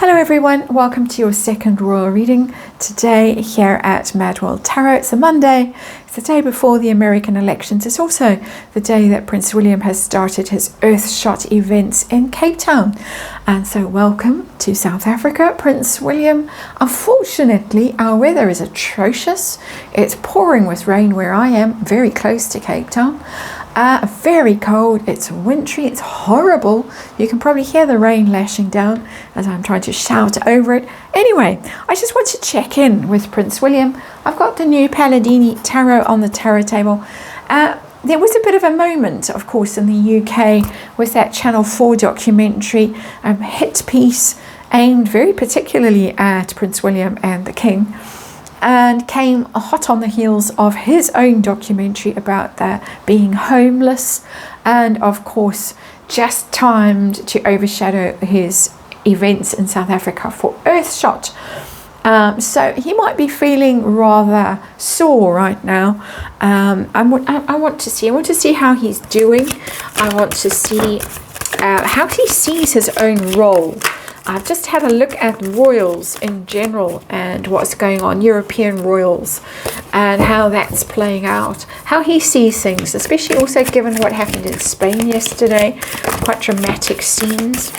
Hello everyone, welcome to your second royal reading today here at MadWorldTarot. It's a Monday, it's the day before the American elections. It's also the day that Prince William has started his Earthshot events in Cape Town. And so welcome to South Africa, Prince William. Unfortunately, our weather is atrocious. It's pouring with rain where I am, very close to Cape Town. Very cold, it's wintry, it's horrible. You can probably hear the rain lashing down as I'm trying to shout over it. Anyway, I just want to check in with Prince William. I've got the new Palladini Tarot on the tarot table. There was a bit of a moment, of course, in the UK with that Channel 4 documentary hit piece aimed very particularly at Prince William and the King, and came hot on the heels of his own documentary about being homeless, and of course just timed to overshadow his events in South Africa for Earthshot. So he might be feeling rather sore right now. I want to see how he's doing. I want to see how he sees his own role. I've just had a look at royals in general and what's going on, European royals, and how that's playing out, how he sees things, especially also given what happened in Spain yesterday, quite dramatic scenes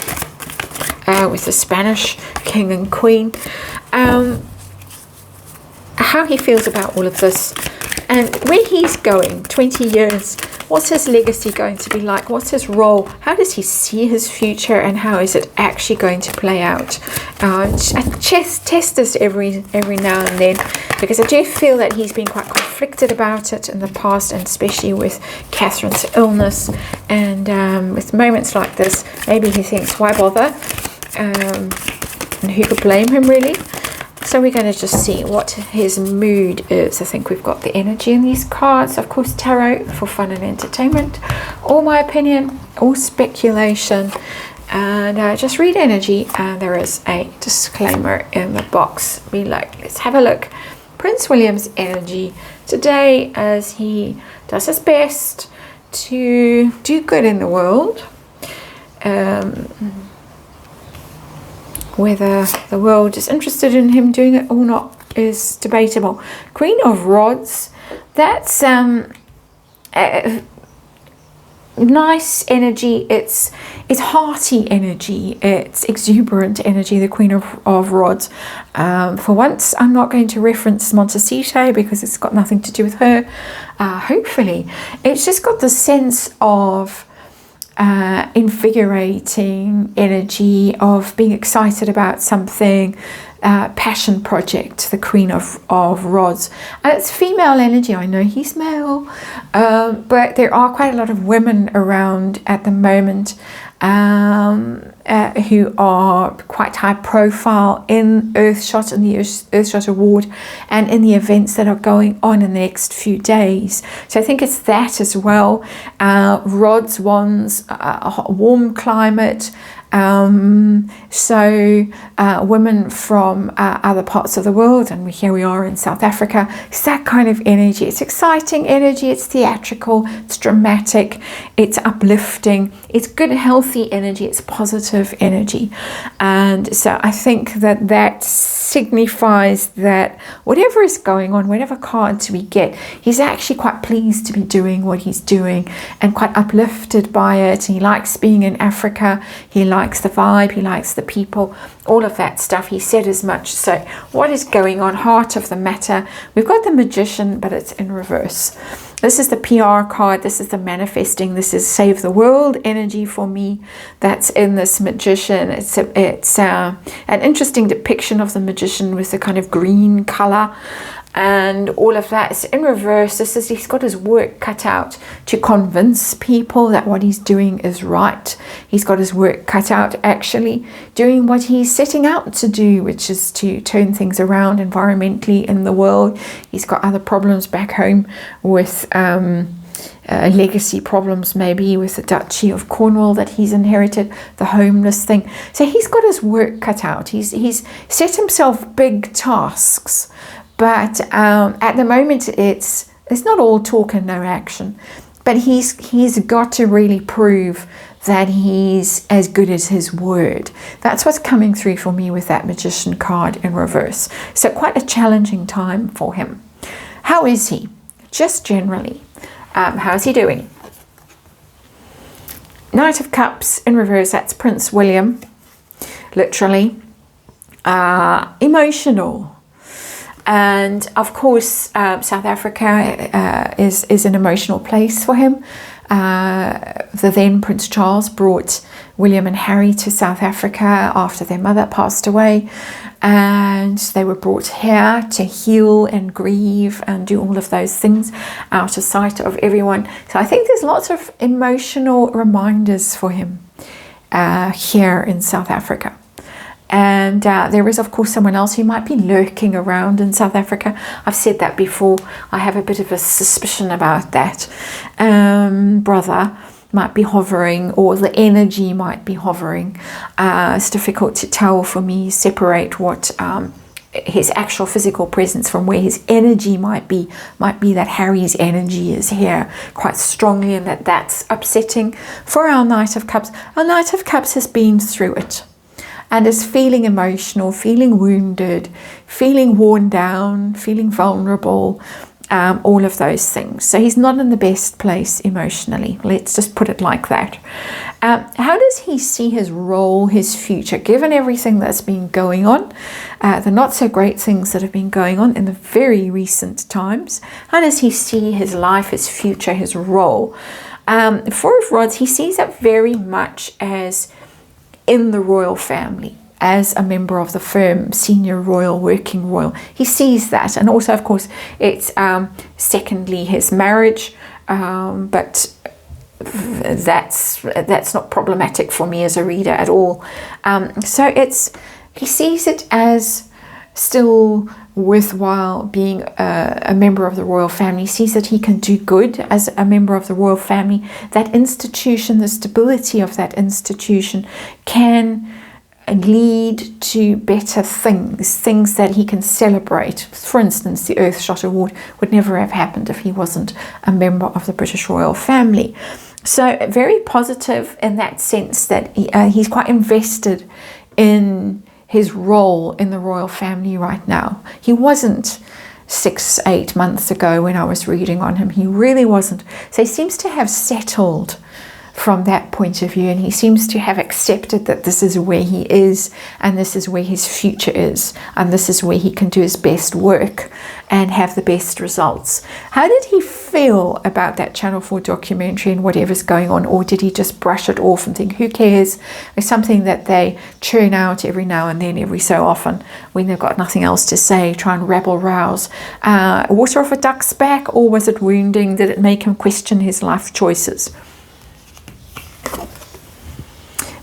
with the Spanish king and queen, how he feels about all of this and where he's going 20 years. What's his legacy going to be like? What's his role? How does he see his future, and how is it actually going to play out? I test this every now and then, because I do feel that he's been quite conflicted about it in the past, and especially with Catherine's illness, and with moments like this, maybe he thinks, why bother? And who could blame him, really? So we're going to just see what his mood is. I think we've got the energy in these cards. Of course, tarot for fun and entertainment. All my opinion, all speculation. And just read energy. And there is a disclaimer in the box below. Let's have a look. Prince William's energy today as he does his best to do good in the world. Whether the world is interested in him doing it or not is debatable. Queen of Rods, that's nice energy. It's hearty energy. It's exuberant energy, the Queen of Rods. For once, I'm not going to reference Montecito because it's got nothing to do with her. Hopefully, it's just got the sense of invigorating energy, of being excited about something, passion project, the Queen of Rods. And it's female energy. I know he's male, but there are quite a lot of women around at the moment who are quite high profile in Earthshot and the Earthshot Award and in the events that are going on in the next few days. So I think it's that as well. Rods, wands, warm climate. So women from other parts of the world, and here we are in South Africa. It's that kind of energy. It's exciting energy, it's theatrical, it's dramatic, it's uplifting, it's good healthy energy, it's positive energy. And so I think that signifies that whatever is going on, whatever cards we get, he's actually quite pleased to be doing what he's doing and quite uplifted by it. He likes being in Africa, he likes the vibe, he likes the people, all of that stuff. He said as much. So what is going on? Heart of the matter. We've got the Magician, but it's in reverse. This is the PR card. This is the manifesting. This is save the world energy for me. That's in this Magician. It's an interesting depiction of the Magician with the kind of green color. And all of that is in reverse. This is, he's got his work cut out to convince people that what he's doing is right. He's got his work cut out actually doing what he's setting out to do, which is to turn things around environmentally in the world. He's got other problems back home with legacy problems, maybe with the Duchy of Cornwall that he's inherited, the homeless thing. So he's got his work cut out. He's set himself big tasks. But at the moment, it's not all talk and no action. But he's got to really prove that he's as good as his word. That's what's coming through for me with that Magician card in reverse. So quite a challenging time for him. How is he? Just generally. How's he doing? Knight of Cups in reverse, that's Prince William. Literally. Emotional. And of course, South Africa is an emotional place for him. The then Prince Charles brought William and Harry to South Africa after their mother passed away, and they were brought here to heal and grieve and do all of those things out of sight of everyone. So I think there's lots of emotional reminders for him here in South Africa. And there is, of course, someone else who might be lurking around in South Africa. I've said that before. I have a bit of a suspicion about that. Brother might be hovering, or the energy might be hovering. It's difficult to tell for me, separate what his actual physical presence from where his energy might be that Harry's energy is here quite strongly, and that's upsetting for our Knight of Cups. Our Knight of Cups has been through it and is feeling emotional, feeling wounded, feeling worn down, feeling vulnerable, all of those things. So he's not in the best place emotionally. Let's just put it like that. How does he see his role, his future, given everything that's been going on, the not so great things that have been going on in the very recent times? How does he see his life, his future, his role? Four of Rods, he sees it very much as in the royal family, as a member of the firm, senior royal, working royal. He sees that. And also, of course, it's secondly his marriage, but that's not problematic for me as a reader at all. So he sees it as still worthwhile being a member of the royal family. He sees that he can do good as a member of the royal family. That institution, the stability of that institution can lead to better things that he can celebrate. For instance, the Earthshot Award would never have happened if he wasn't a member of the British royal family. So very positive in that sense that he's quite invested in his role in the royal family right now. He wasn't 6-8 months ago when I was reading on him. He really wasn't. So he seems to have settled from that point of view, and he seems to have accepted that this is where he is, and this is where his future is, and this is where he can do his best work and have the best results. How did he feel about that Channel 4 documentary and whatever's going on, or did he just brush it off and think, who cares? It's something that they churn out every now and then, every so often, when they've got nothing else to say, try and rabble rouse. Water off a duck's back, or was it wounding? Did it make him question his life choices?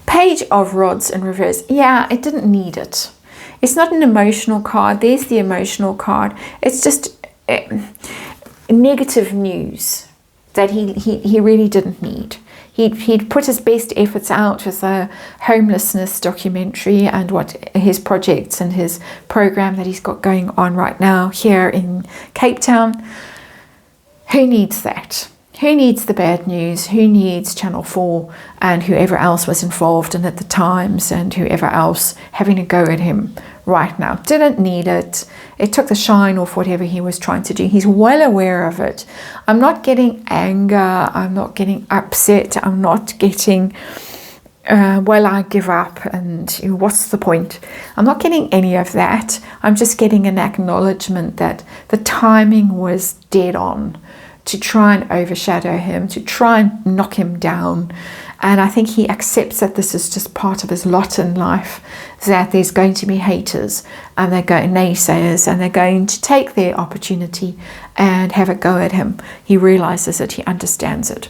Page of Rods in reverse. Yeah, it didn't need it. It's not an emotional card. There's the emotional card. It's just negative news that he really didn't need. He'd put his best efforts out with the homelessness documentary and what his projects and his program that he's got going on right now here in Cape Town. Who needs that? Who needs the bad news? Who needs Channel 4 and whoever else was involved in it, the Times and whoever else having a go at him right now? Didn't need it. It took the shine off whatever he was trying to do. He's well aware of it. I'm not getting anger. I'm not getting upset. I'm not getting, well, I give up and what's the point? I'm not getting any of that. I'm just getting an acknowledgement that the timing was dead on to try and overshadow him, to try and knock him down. And I think he accepts that this is just part of his lot in life, that there's going to be haters and they're going naysayers and they're going to take their opportunity and have a go at him. He realizes it, he understands it.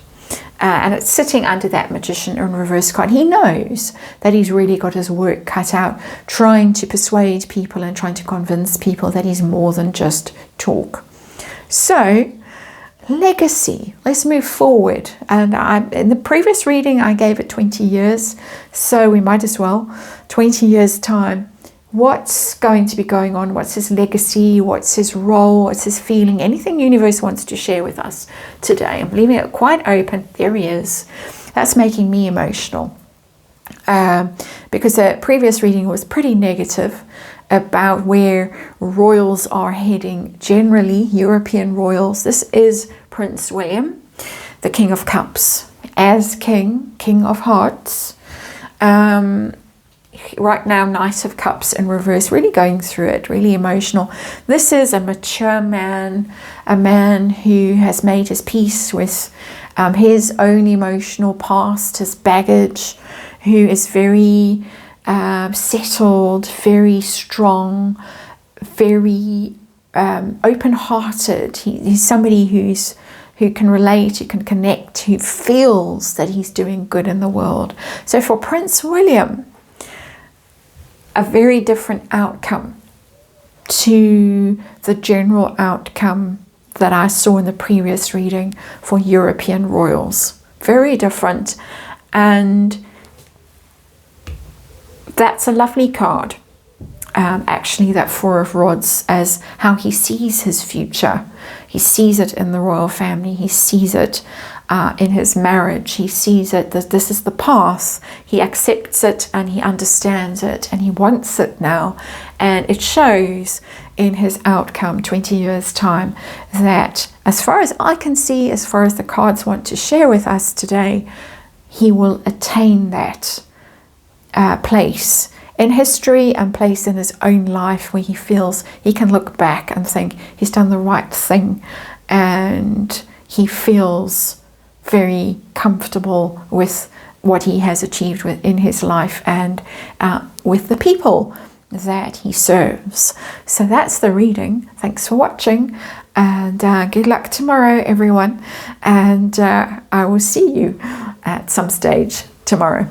And it's sitting under that Magician in reverse card. He knows that he's really got his work cut out, trying to persuade people and trying to convince people that he's more than just talk. So, legacy. Let's move forward. And in the previous reading, I gave it 20 years. So we might as well. 20 years time. What's going to be going on? What's his legacy? What's his role? What's his feeling? Anything universe wants to share with us today. I'm leaving it quite open. There he is. That's making me emotional. Because the previous reading was pretty negative about where royals are heading, generally European royals. This is Prince William, the King of Cups, as King of Hearts. Right now, Knight of Cups in reverse, really going through it, really emotional. This is a mature man, a man who has made his peace with his own emotional past, his baggage, who is very settled, very strong, very open-hearted. He's somebody who can relate, who can connect, who feels that he's doing good in the world. So for Prince William, a very different outcome to the general outcome that I saw in the previous reading for European royals. Very different, and that's a lovely card. Actually, that Four of Rods, as how he sees his future. He sees it in the royal family. He sees it in his marriage. He sees it that this is the path. He accepts it and he understands it and he wants it now. And it shows in his outcome 20 years' time that, as far as I can see, as far as the cards want to share with us today, he will attain that place in history and place in his own life where he feels he can look back and think he's done the right thing, and he feels very comfortable with what he has achieved in his life and with the people that he serves. So that's the reading. Thanks for watching, and good luck tomorrow, everyone, and I will see you at some stage tomorrow.